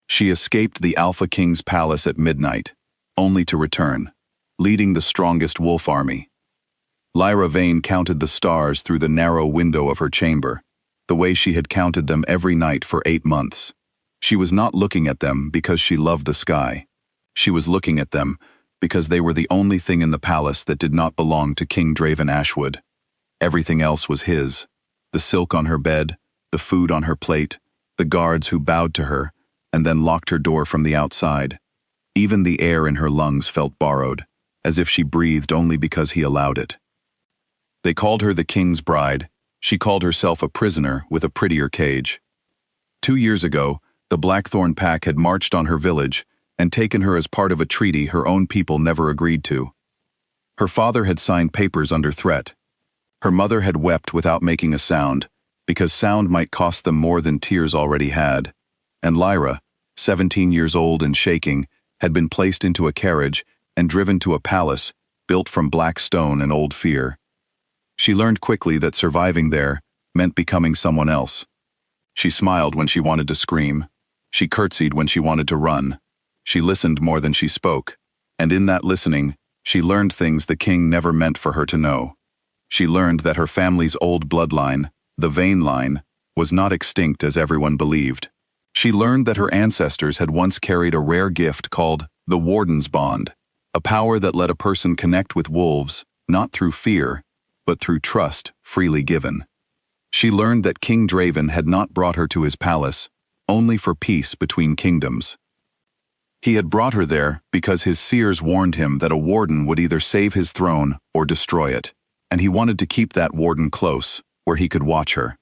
She escaped the Alpha King's palace at midnight, only to return, leading the strongest wolf army. Lyra Vane counted the stars through the narrow window of her chamber, the way she had counted them every night for 8 months. She was not looking at them because she loved the sky. She was looking at them because they were the only thing in the palace that did not belong to King Draven Ashwood. Everything else was his. The silk on her bed, the food on her plate, the guards who bowed to her and then locked her door from the outside. Even the air in her lungs felt borrowed, as if she breathed only because he allowed it. They called her the king's bride. She called herself a prisoner with a prettier cage. 2 years ago, the Blackthorn Pack had marched on her village and taken her as part of a treaty her own people never agreed to. Her father had signed papers under threat. Her mother had wept without making a sound, because sound might cost them more than tears already had. And Lyra, 17 years old and shaking, had been placed into a carriage and driven to a palace built from black stone and old fear. She learned quickly that surviving there meant becoming someone else. She smiled when she wanted to scream. She curtsied when she wanted to run. She listened more than she spoke, and in that listening, she learned things the king never meant for her to know. She learned that her family's old bloodline, the Vane line, was not extinct as everyone believed. She learned that her ancestors had once carried a rare gift called the Warden's Bond, a power that let a person connect with wolves, not through fear, but through trust freely given. She learned that King Draven had not brought her to his palace, only for peace between kingdoms. He had brought her there because his seers warned him that a warden would either save his throne or destroy it, and he wanted to keep that warden close, where he could watch her.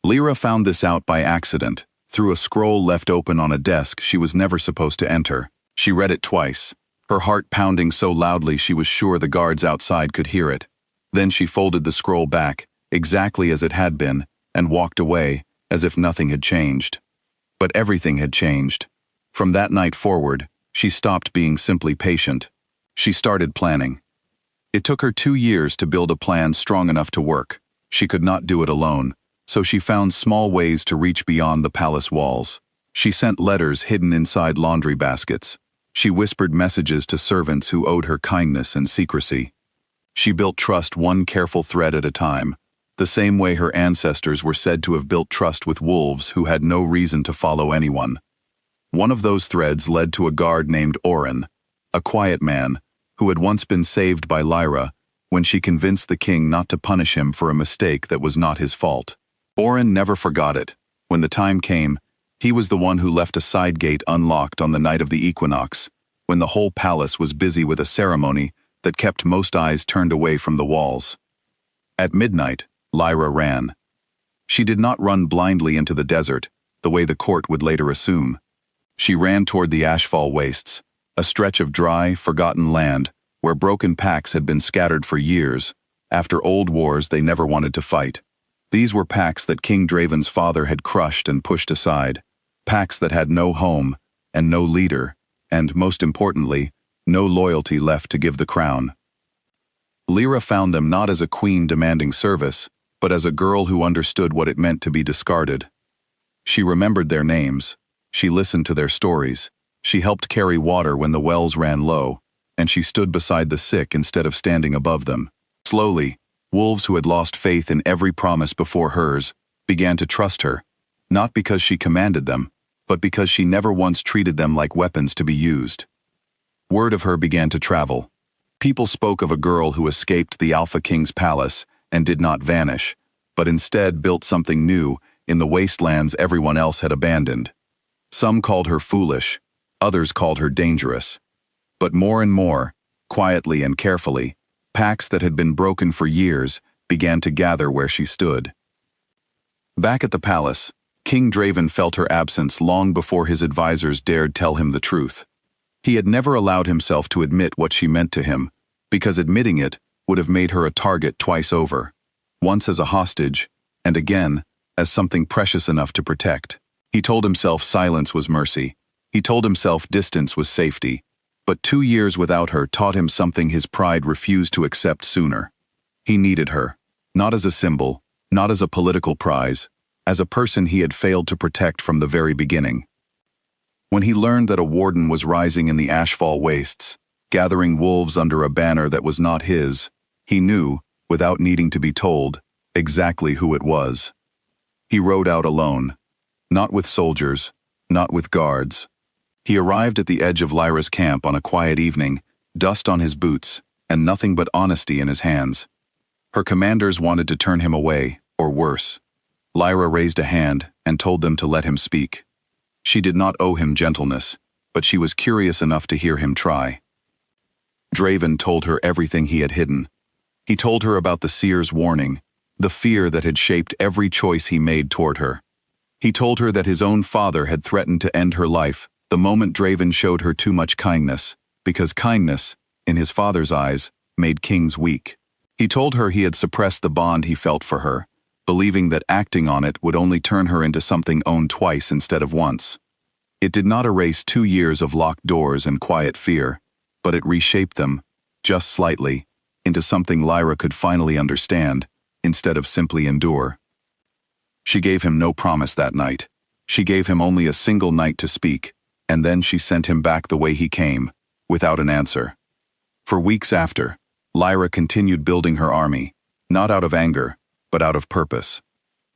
Lyra found this out by accident, through a scroll left open on a desk she was never supposed to enter. She read it twice, her heart pounding so loudly she was sure the guards outside could hear it. Then she folded the scroll back, exactly as it had been, and walked away, as if nothing had changed. But everything had changed. From that night forward, she stopped being simply patient. She started planning. It took her 2 years to build a plan strong enough to work. She could not do it alone, so she found small ways to reach beyond the palace walls. She sent letters hidden inside laundry baskets. She whispered messages to servants who owed her kindness and secrecy. She built trust one careful thread at a time, the same way her ancestors were said to have built trust with wolves who had no reason to follow anyone. One of those threads led to a guard named Oren, a quiet man, who had once been saved by Lyra when she convinced the king not to punish him for a mistake that was not his fault. Oren never forgot it. When the time came, he was the one who left a side gate unlocked on the night of the equinox, when the whole palace was busy with a ceremony that kept most eyes turned away from the walls. At midnight, Lyra ran. She did not run blindly into the desert, the way the court would later assume. She ran toward the Ashfall Wastes, a stretch of dry, forgotten land where broken packs had been scattered for years, after old wars they never wanted to fight. These were packs that King Draven's father had crushed and pushed aside, packs that had no home and no leader, and, most importantly, no loyalty left to give the crown. Lyra found them not as a queen demanding service, but as a girl who understood what it meant to be discarded. She remembered their names. She listened to their stories. She helped carry water when the wells ran low, and she stood beside the sick instead of standing above them. Slowly, wolves who had lost faith in every promise before hers began to trust her, not because she commanded them, but because she never once treated them like weapons to be used. Word of her began to travel. People spoke of a girl who escaped the Alpha King's palace and did not vanish, but instead built something new in the wastelands everyone else had abandoned. Some called her foolish, others called her dangerous. But more and more, quietly and carefully, packs that had been broken for years began to gather where she stood. Back at the palace, King Draven felt her absence long before his advisors dared tell him the truth. He had never allowed himself to admit what she meant to him, because admitting it would have made her a target twice over, once as a hostage, and again as something precious enough to protect. He told himself silence was mercy. He told himself distance was safety. But 2 years without her taught him something his pride refused to accept sooner. He needed her, not as a symbol, not as a political prize, as a person he had failed to protect from the very beginning. When he learned that a warden was rising in the Ashfall wastes, gathering wolves under a banner that was not his, he knew, without needing to be told, exactly who it was. He rode out alone. Not with soldiers, not with guards. He arrived at the edge of Lyra's camp on a quiet evening, dust on his boots, and nothing but honesty in his hands. Her commanders wanted to turn him away, or worse. Lyra raised a hand and told them to let him speak. She did not owe him gentleness, but she was curious enough to hear him try. Draven told her everything he had hidden. He told her about the seer's warning, the fear that had shaped every choice he made toward her. He told her that his own father had threatened to end her life the moment Draven showed her too much kindness, because kindness, in his father's eyes, made kings weak. He told her he had suppressed the bond he felt for her, believing that acting on it would only turn her into something owned twice instead of once. It did not erase 2 years of locked doors and quiet fear, but it reshaped them, just slightly, into something Lyra could finally understand, instead of simply endure. She gave him no promise that night. She gave him only a single night to speak, and then she sent him back the way he came, without an answer. For weeks after, Lyra continued building her army, not out of anger, but out of purpose.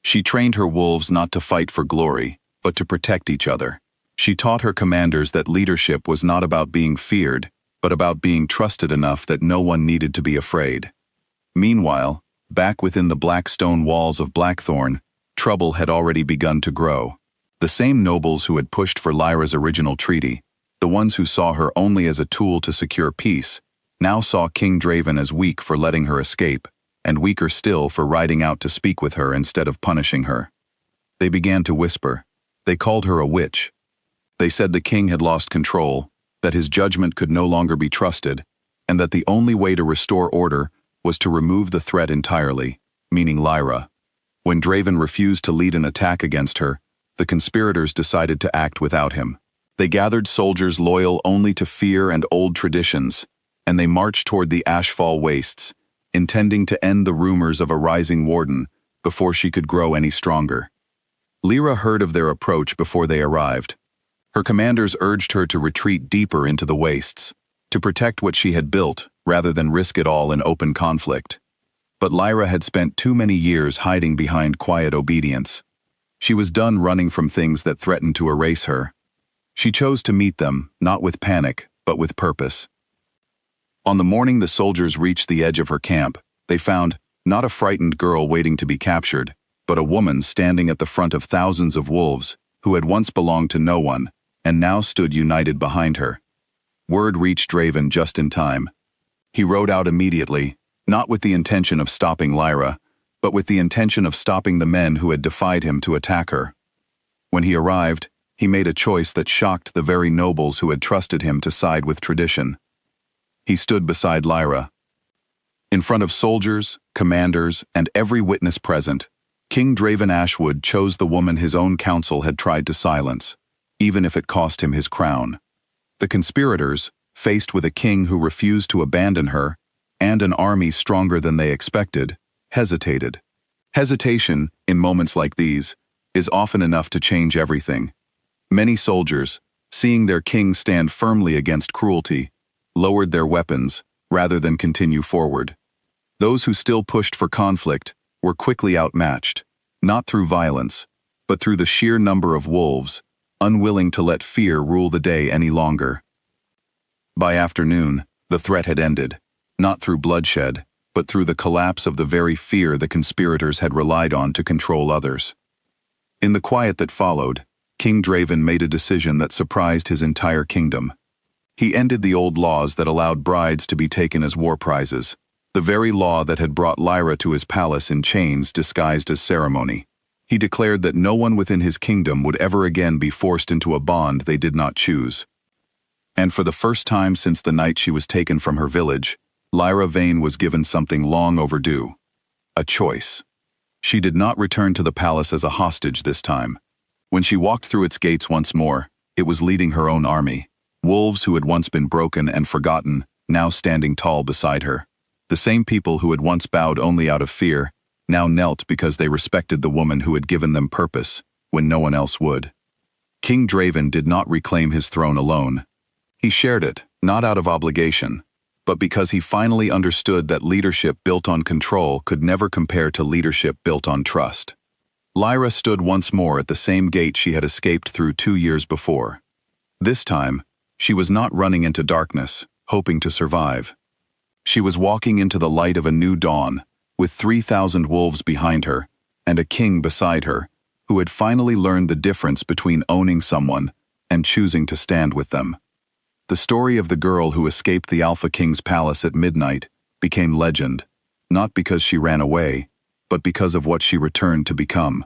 She trained her wolves not to fight for glory, but to protect each other. She taught her commanders that leadership was not about being feared, but about being trusted enough that no one needed to be afraid. Meanwhile, back within the black stone walls of Blackthorn, trouble had already begun to grow. The same nobles who had pushed for Lyra's original treaty, the ones who saw her only as a tool to secure peace, now saw King Draven as weak for letting her escape, and weaker still for riding out to speak with her instead of punishing her. They began to whisper. They called her a witch. They said the king had lost control, that his judgment could no longer be trusted, and that the only way to restore order was to remove the threat entirely, meaning Lyra. When Draven refused to lead an attack against her, the conspirators decided to act without him. They gathered soldiers loyal only to fear and old traditions, and they marched toward the Ashfall wastes, intending to end the rumors of a rising warden before she could grow any stronger. Lyra heard of their approach before they arrived. Her commanders urged her to retreat deeper into the wastes, to protect what she had built rather than risk it all in open conflict. But Lyra had spent too many years hiding behind quiet obedience. She was done running from things that threatened to erase her. She chose to meet them, not with panic, but with purpose. On the morning the soldiers reached the edge of her camp, they found, not a frightened girl waiting to be captured, but a woman standing at the front of thousands of wolves, who had once belonged to no one, and now stood united behind her. Word reached Draven just in time. He rode out immediately, not with the intention of stopping Lyra, but with the intention of stopping the men who had defied him to attack her. When he arrived, he made a choice that shocked the very nobles who had trusted him to side with tradition. He stood beside Lyra. In front of soldiers, commanders, and every witness present, King Draven Ashwood chose the woman his own council had tried to silence, even if it cost him his crown. The conspirators, faced with a king who refused to abandon her, and an army stronger than they expected, hesitated. Hesitation, in moments like these, is often enough to change everything. Many soldiers, seeing their king stand firmly against cruelty, lowered their weapons rather than continue forward. Those who still pushed for conflict were quickly outmatched, not through violence, but through the sheer number of wolves, unwilling to let fear rule the day any longer. By afternoon, the threat had ended, not through bloodshed, but through the collapse of the very fear the conspirators had relied on to control others. In the quiet that followed, King Draven made a decision that surprised his entire kingdom. He ended the old laws that allowed brides to be taken as war prizes, the very law that had brought Lyra to his palace in chains disguised as ceremony. He declared that no one within his kingdom would ever again be forced into a bond they did not choose. And for the first time since the night she was taken from her village, Lyra Vane was given something long overdue: a choice. She did not return to the palace as a hostage this time. When she walked through its gates once more, it was leading her own army, wolves who had once been broken and forgotten, now standing tall beside her. The same people who had once bowed only out of fear, now knelt because they respected the woman who had given them purpose, when no one else would. King Draven did not reclaim his throne alone. He shared it, not out of obligation, but because he finally understood that leadership built on control could never compare to leadership built on trust. Lyra stood once more at the same gate she had escaped through 2 years before. This time, she was not running into darkness, hoping to survive. She was walking into the light of a new dawn, with 3,000 wolves behind her, and a king beside her, who had finally learned the difference between owning someone and choosing to stand with them. The story of the girl who escaped the Alpha King's palace at midnight became legend, not because she ran away, but because of what she returned to become.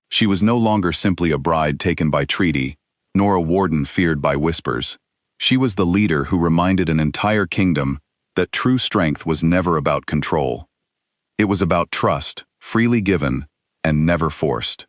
She was no longer simply a bride taken by treaty, nor a warden feared by whispers. She was the leader who reminded an entire kingdom that true strength was never about control. It was about trust, freely given, and never forced.